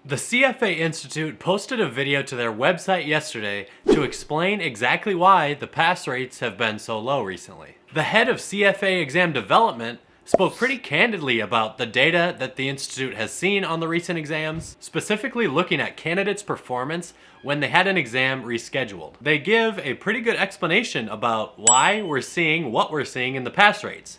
The CFA Institute posted a video to their website yesterday to explain exactly why the pass rates have been so low recently. The head of CFA exam development spoke pretty candidly about the data that the Institute has seen on the recent exams, specifically looking at candidates' performance when they had an exam rescheduled. They give a pretty good explanation about why we're seeing what we're seeing in the pass rates,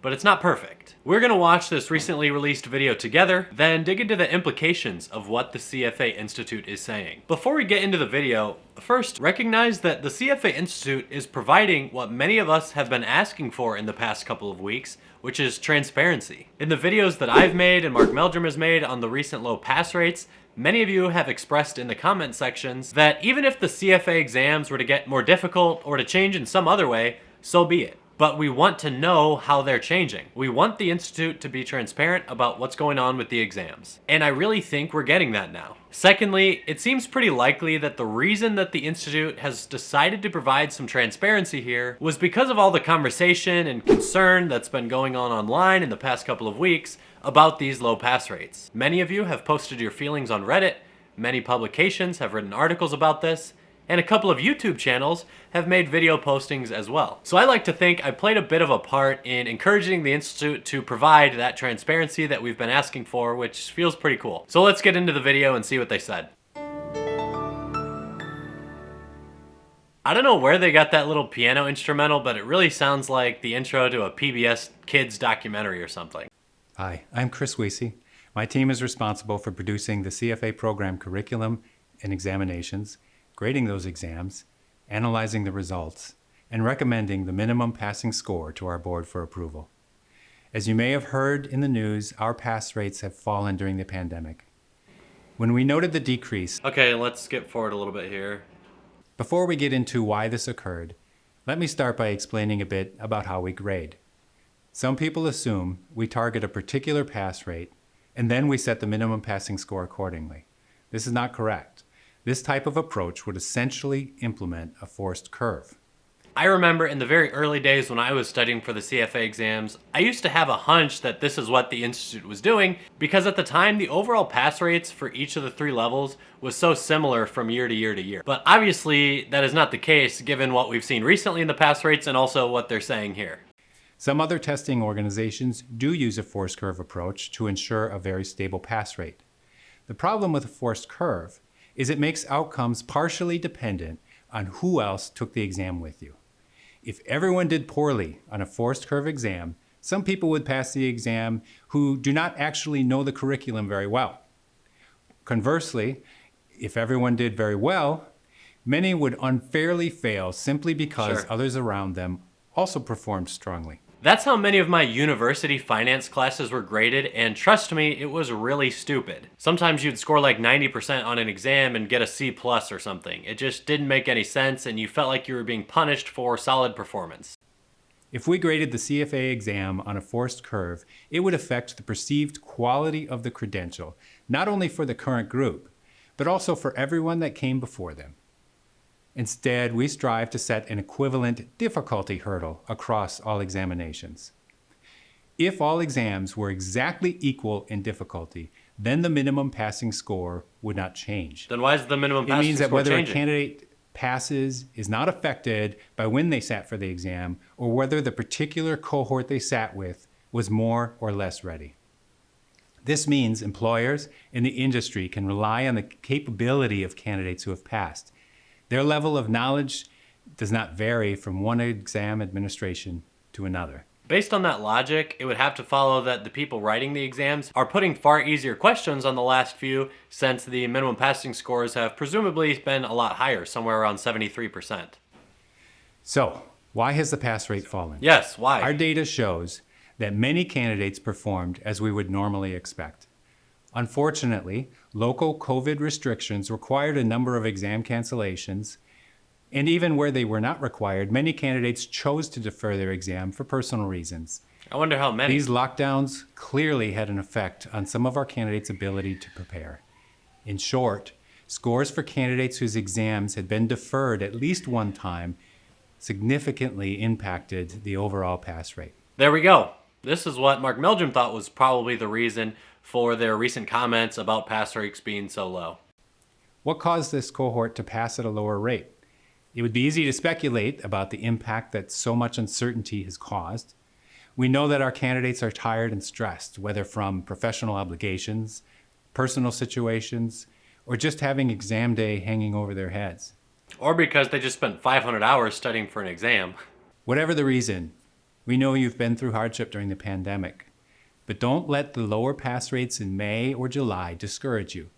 but it's not perfect. We're gonna watch this recently released video together, then dig into the implications of what the CFA Institute is saying. Before we get into the video, first recognize that the CFA Institute is providing what many of us have been asking for in the past couple of weeks, which is transparency. In the videos that I've made and Mark Meldrum has made on the recent low pass rates, many of you have expressed in the comment sections that even if the CFA exams were to get more difficult or to change in some other way, so be it. But we want to know how they're changing. We want the Institute to be transparent about what's going on with the exams. And I really think we're getting that now. Secondly, it seems pretty likely that the reason that the Institute has decided to provide some transparency here was because of all the conversation and concern that's been going on online in the past couple of weeks about these low pass rates. Many of you have posted your feelings on Reddit, many publications have written articles about this, and a couple of YouTube channels have made video postings as well. So I like to think I played a bit of a part in encouraging the Institute to provide that transparency that we've been asking for, which feels pretty cool. So let's get into the video and see what they said. I don't know where they got that little piano instrumental, but it really sounds like the intro to a PBS Kids documentary or something. Hi, I'm Chris Weesey. My team is responsible for producing the CFA program curriculum and examinations, grading those exams, analyzing the results, and recommending the minimum passing score to our board for approval. As you may have heard in the news, our pass rates have fallen during the pandemic. When we noted the decrease... Okay, let's skip forward a little bit here. Before we get into why this occurred, let me start by explaining a bit about how we grade. Some people assume we target a particular pass rate, and then we set the minimum passing score accordingly. This is not correct. This type of approach would essentially implement a forced curve. I remember in the very early days when I was studying for the CFA exams, I used to have a hunch that this is what the Institute was doing because at the time the overall pass rates for each of the three levels was so similar from year to year to year. But obviously that is not the case given what we've seen recently in the pass rates and also what they're saying here. Some other testing organizations do use a forced curve approach to ensure a very stable pass rate. The problem with a forced curve is it makes outcomes partially dependent on who else took the exam with you. If everyone did poorly on a forced curve exam, some people would pass the exam who do not actually know the curriculum very well. Conversely, if everyone did very well, many would unfairly fail simply because others around them also performed strongly. That's how many of my university finance classes were graded, and trust me, it was really stupid. Sometimes you'd score like 90% on an exam and get a C+ or something. It just didn't make any sense, and you felt like you were being punished for solid performance. If we graded the CFA exam on a forced curve, it would affect the perceived quality of the credential, not only for the current group, but also for everyone that came before them. Instead, we strive to set an equivalent difficulty hurdle across all examinations. If all exams were exactly equal in difficulty, then the minimum passing score would not change. Then why is the minimum passing score changing? It means that whether a candidate passes is not affected by when they sat for the exam or whether the particular cohort they sat with was more or less ready. This means employers in the industry can rely on the capability of candidates who have passed. Their level of knowledge does not vary from one exam administration to another. Based on that logic, it would have to follow that the people writing the exams are putting far easier questions on the last few, since the minimum passing scores have presumably been a lot higher, somewhere around 73%. So, why has the pass rate fallen? Yes, why? Our data shows that many candidates performed as we would normally expect. Unfortunately, local COVID restrictions required a number of exam cancellations, and even where they were not required, many candidates chose to defer their exam for personal reasons. I wonder how many. These lockdowns clearly had an effect on some of our candidates' ability to prepare. In short, scores for candidates whose exams had been deferred at least one time significantly impacted the overall pass rate. There we go. This is what Mark Meldrum thought was probably the reason for their recent comments about pass rates being so low. What caused this cohort to pass at a lower rate? It would be easy to speculate about the impact that so much uncertainty has caused. We know that our candidates are tired and stressed, whether from professional obligations, personal situations, or just having exam day hanging over their heads. Or because they just spent 500 hours studying for an exam. Whatever the reason, we know you've been through hardship during the pandemic. But don't let the lower pass rates in May or July discourage you.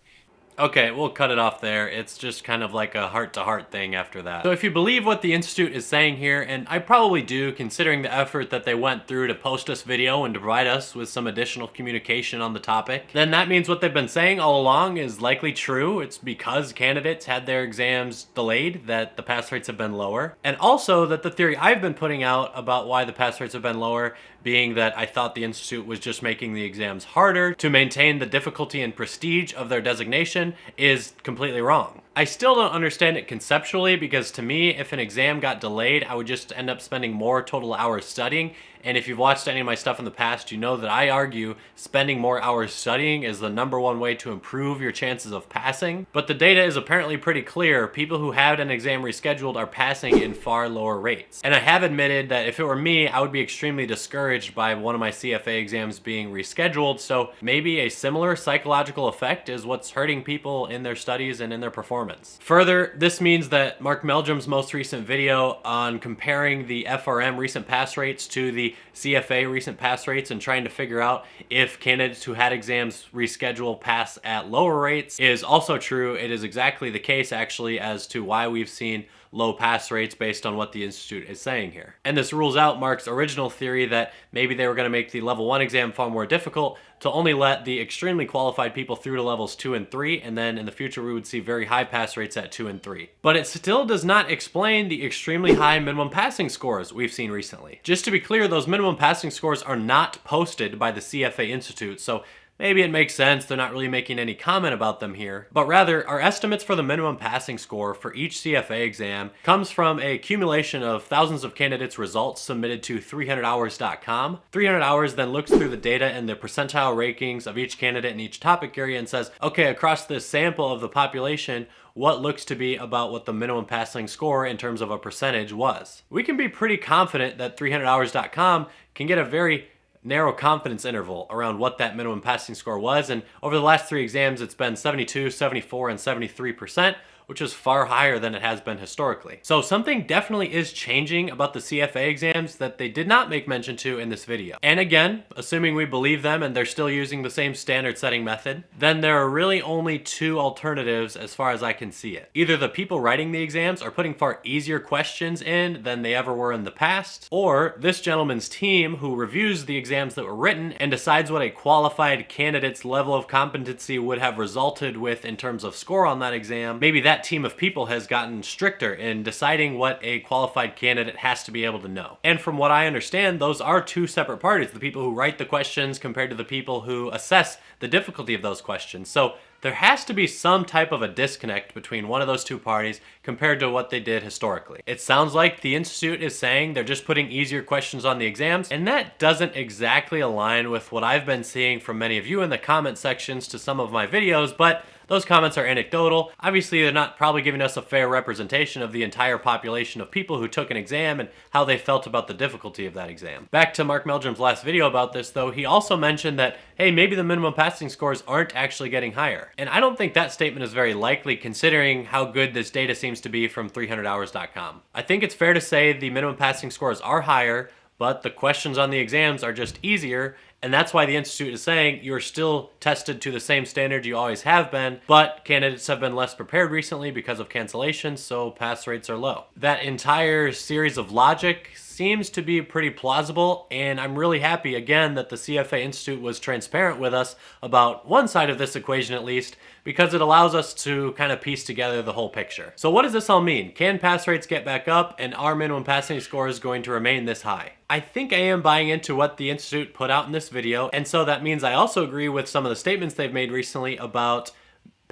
Okay, we'll cut it off there. It's just kind of like a heart-to-heart thing after that. So if you believe what the Institute is saying here, and I probably do, considering the effort that they went through to post this video and to provide us with some additional communication on the topic, then that means what they've been saying all along is likely true. It's because candidates had their exams delayed that the pass rates have been lower. And also that the theory I've been putting out about why the pass rates have been lower, being that I thought the Institute was just making the exams harder to maintain the difficulty and prestige of their designation, is completely wrong. I still don't understand it conceptually, because to me, if an exam got delayed, I would just end up spending more total hours studying. And if you've watched any of my stuff in the past, you know that I argue spending more hours studying is the #1 way to improve your chances of passing. But the data is apparently pretty clear. People who had an exam rescheduled are passing in far lower rates. And I have admitted that if it were me, I would be extremely discouraged by one of my CFA exams being rescheduled. So maybe a similar psychological effect is what's hurting people in their studies and in their performance. Further, this means that Mark Meldrum's most recent video on comparing the FRM recent pass rates to the CFA recent pass rates and trying to figure out if candidates who had exams rescheduled pass at lower rates is also true. It is exactly the case, actually, as to why we've seen low pass rates based on what the Institute is saying here. And this rules out Mark's original theory that maybe they were going to make the level 1 exam far more difficult to only let the extremely qualified people through to levels 2 and 3, and then in the future we would see very high pass rates at 2 and 3. But it still does not explain the extremely high minimum passing scores we've seen recently. Just to be clear, those minimum passing scores are not posted by the CFA Institute, so maybe it makes sense they're not really making any comment about them here, but rather our estimates for the minimum passing score for each CFA exam comes from a accumulation of thousands of candidates' results submitted to 300hours.com. 300 Hours then looks through the data and the percentile rankings of each candidate in each topic area and says, okay, across this sample of the population, what looks to be about what the minimum passing score in terms of a percentage was. We can be pretty confident that 300hours.com can get a very narrow confidence interval around what that minimum passing score was, and over the last 3 exams it's been 72, 74, and 73%, which is far higher than it has been historically. So something definitely is changing about the CFA exams that they did not make mention to in this video. And again, assuming we believe them and they're still using the same standard setting method, then there are really only 2 alternatives as far as I can see it. Either the people writing the exams are putting far easier questions in than they ever were in the past, or this gentleman's team who reviews the exams that were written and decides what a qualified candidate's level of competency would have resulted with in terms of score on that exam, maybe that team of people has gotten stricter in deciding what a qualified candidate has to be able to know. And from what I understand, those are 2 separate parties, the people who write the questions compared to the people who assess the difficulty of those questions. So there has to be some type of a disconnect between one of those 2 parties compared to what they did historically. It sounds like the Institute is saying they're just putting easier questions on the exams, and that doesn't exactly align with what I've been seeing from many of you in the comment sections to some of my videos, but those comments are anecdotal. Obviously, they're not probably giving us a fair representation of the entire population of people who took an exam and how they felt about the difficulty of that exam. Back to Mark Meldrum's last video about this, though, he also mentioned that, hey, maybe the minimum passing scores aren't actually getting higher. And I don't think that statement is very likely considering how good this data seems to be from 300hours.com. I think it's fair to say the minimum passing scores are higher, but the questions on the exams are just easier, and that's why the Institute is saying you're still tested to the same standard you always have been, but candidates have been less prepared recently because of cancellations, so pass rates are low. That entire series of logic seems to be pretty plausible, and I'm really happy, again, that the CFA Institute was transparent with us about one side of this equation at least, because it allows us to kind of piece together the whole picture. So what does this all mean? Can pass rates get back up, and are minimum passing scores going to remain this high? I think I am buying into what the Institute put out in this video, and so that means I also agree with some of the statements they've made recently about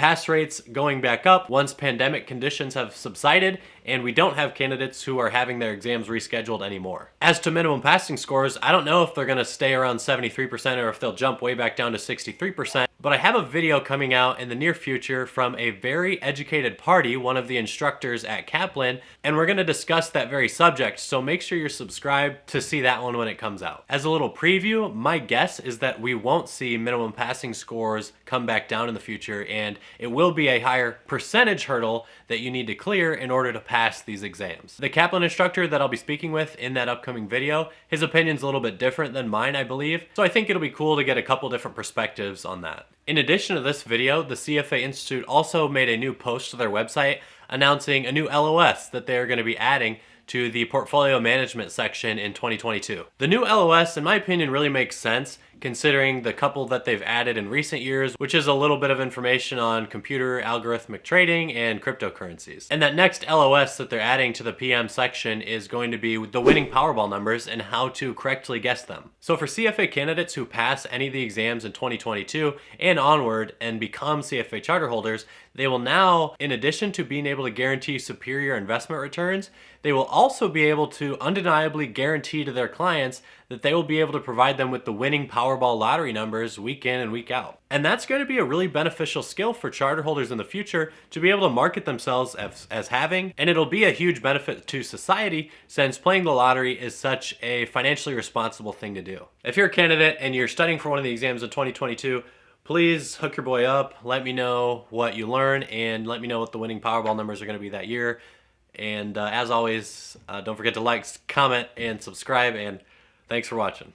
pass rates going back up once pandemic conditions have subsided and we don't have candidates who are having their exams rescheduled anymore. As to minimum passing scores, I don't know if they're going to stay around 73% or if they'll jump way back down to 63%, but I have a video coming out in the near future from a very educated party, one of the instructors at Kaplan, and we're going to discuss that very subject, so make sure you're subscribed to see that one when it comes out. As a little preview, my guess is that we won't see minimum passing scores come back down in the future, and it will be a higher percentage hurdle that you need to clear in order to pass these exams. The Kaplan instructor that I'll be speaking with in that upcoming video, his opinion's a little bit different than mine, I believe, so I think it'll be cool to get a couple different perspectives on that. In addition to this video, the CFA Institute also made a new post to their website announcing a new LOS that they're going to be adding to the portfolio management section in 2022. The new LOS, in my opinion, really makes sense considering the couple that they've added in recent years, which is a little bit of information on computer algorithmic trading and cryptocurrencies. And that next LOS that they're adding to the PM section is going to be the winning Powerball numbers and how to correctly guess them. So for CFA candidates who pass any of the exams in 2022 and onward and become CFA charter holders, they will now, in addition to being able to guarantee superior investment returns, they will also be able to undeniably guarantee to their clients that they will be able to provide them with the winning Powerball lottery numbers week in and week out. And that's going to be a really beneficial skill for charter holders in the future to be able to market themselves as having, and it'll be a huge benefit to society since playing the lottery is such a financially responsible thing to do. If you're a candidate and you're studying for one of the exams in 2022, please hook your boy up, let me know what you learn, and let me know what the winning Powerball numbers are going to be that year. And as always, don't forget to like, comment, and subscribe, and thanks for watching.